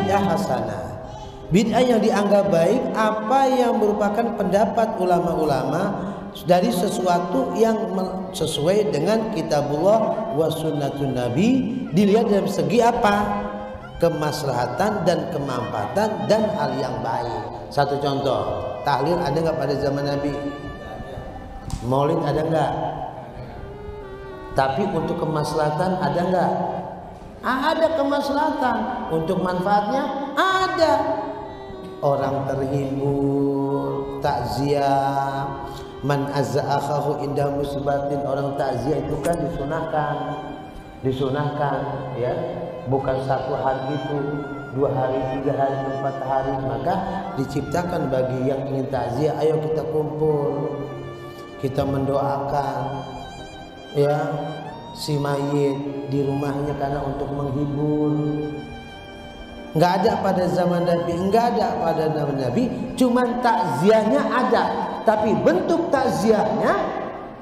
bid'ah hasanah. Bid'ah yang dianggap baik apa yang merupakan pendapat ulama-ulama dari sesuatu yang sesuai dengan kitabullah wa sunnatun nabi, dilihat dari segi apa? Kemaslahatan dan kemanfaatan dan hal yang baik. Satu contoh, tahlil ada nggak pada zaman Nabi? Maulid ada nggak? Tapi untuk kemaslahatan ada nggak? Ada kemaslahatan. Untuk manfaatnya ada. Orang terhibur, takziah, man azza akhahu indah musibatin, orang takziah itu kan disunahkan ya, bukan 1 hari itu, 2 hari, 3 hari, 4 hari, maka diciptakan bagi yang ingin takziah, ayo kita kumpul, kita mendoakan ya si mayit di rumahnya karena untuk menghibur. Nggak ada pada zaman Nabi, nggak ada pada zaman Nabi, cuman takziahnya ada, tapi bentuk takziahnya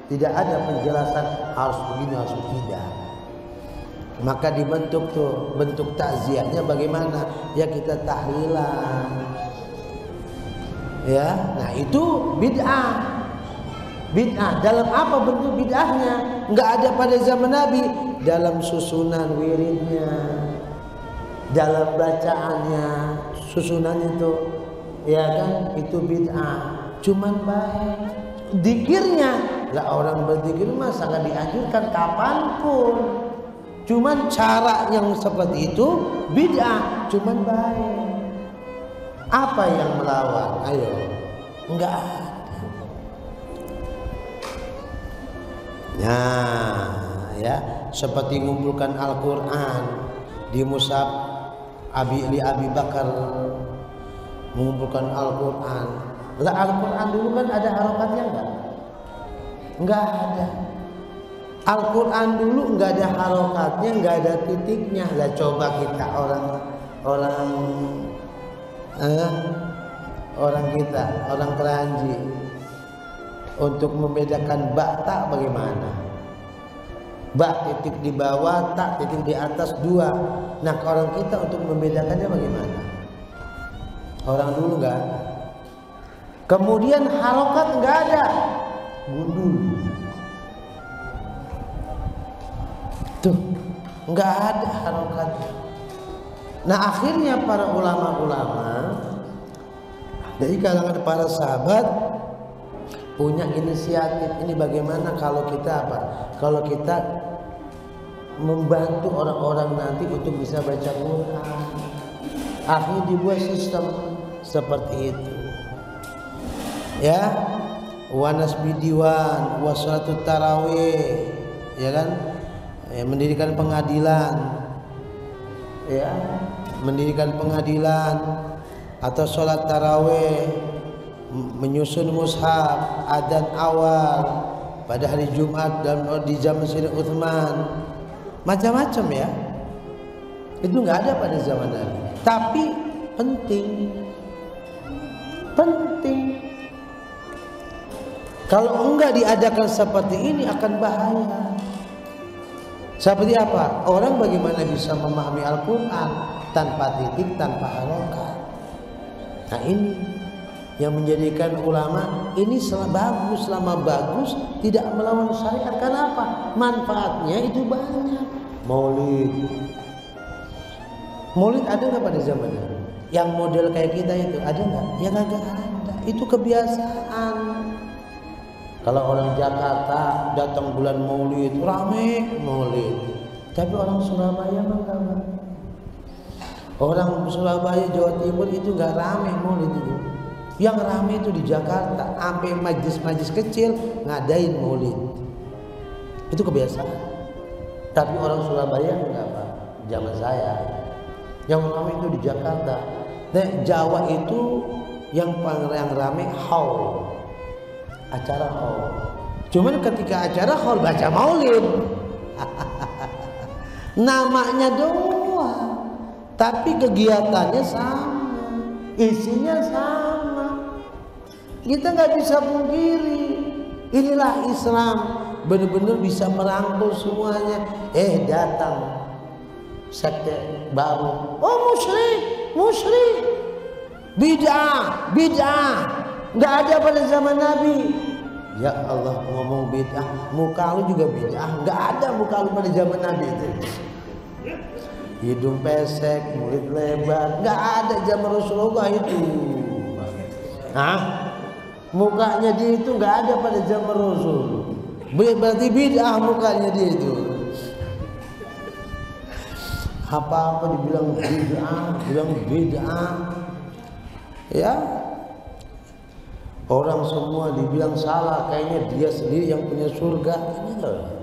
tidak ada penjelasan harus begini harus tidak. Maka dibentuk tuh bentuk takziahnya bagaimana? Ya kita tahlilan. Ya, nah itu bid'ah. Bid'ah dalam apa bentuk bid'ahnya? Nggak ada pada zaman Nabi, dalam susunan wiridnya, dalam bacaannya, susunan itu, ya kan, itu bid'ah. Cuman baik. Dikirnya, lah orang berzikir mah sangat dianjurkan kapanpun. Cuman cara yang seperti itu bid'ah, cuman baik. Apa yang melawan? Ayo, enggak ada. Nah, ya, seperti mengumpulkan Al-Quran di mushaf Abi Bakar, mengumpulkan Al-Quran. Lah Al-Quran dulu kan ada harokatnya enggak? Enggak ada. Al-Quran dulu enggak ada harokatnya, enggak ada titiknya. Lah coba kita orang Keranji untuk membedakan ba ta bagaimana? Ba titik di bawah, ta titik di atas 2. Nah, orang kita untuk membedakannya bagaimana? Orang dulu enggak ada. Kemudian harokat enggak ada, gundul. Tuh, enggak ada harokatnya. Nah, akhirnya para ulama-ulama dari kalangan para sahabat punya inisiatif ini, bagaimana kalau kita apa? Kalau kita membantu orang-orang nanti untuk bisa baca Quran. Akhirnya dibuat sistem seperti itu. Ya, wanas bidiwan, wassalatut tarawih, ya kan? Ya, mendirikan pengadilan. Ya, mendirikan pengadilan atau sholat tarawih, menyusun mushaf, adzan awal pada hari Jumat dan di zaman Sayyidina Utsman, macam-macam ya. Itu nggak ada pada zaman Nabi, tapi penting. Kalau enggak diadakan seperti ini akan bahaya. Seperti apa? Orang bagaimana bisa memahami Al-Quran tanpa titik, tanpa harokat? Nah, ini yang menjadikan ulama ini selama bagus tidak melawan syariat. Kenapa? Manfaatnya itu banyak. Maulid ada nggak pada zamannya? Yang model kayak kita itu ada nggak? Ya nggak ada. Itu kebiasaan. Kalau orang Jakarta datang bulan Maulid rame Maulid, tapi orang Surabaya mah enggak. Orang Surabaya, Jawa Timur itu nggak rame Maulid itu. Yang rame itu di Jakarta, sampai majlis-majlis kecil ngadain Maulid. Itu kebiasaan. Tapi orang Surabaya enggak, Pak. Zaman saya, yang rame itu di Jakarta. Nah, Jawa itu yang rame haul, acara haul. Cuman ketika acara haul baca Maulid, namanya doang, tapi kegiatannya sama, isinya sama. Kita nggak bisa pungkiri, inilah Islam, benar-benar bisa merangkul semuanya. Datang sekte baru, oh musyrik, musyrik. Bid'ah, bid'ah. Nggak ada pada zaman Nabi. Ya Allah, ngomong bid'ah, muka lu juga bid'ah. Nggak ada muka lu pada zaman Nabi itu. Hidung pesek, mulut lebar, nggak ada zaman Rasulullah itu. Nah, mukanya dia itu nggak ada pada zaman Rasul. Berarti bid'ah mukanya dia itu. Apa-apa dibilang bid'ah, bilang bid'ah. Ya, orang semua dibilang salah, kayaknya dia sendiri yang punya surga. Ini loh.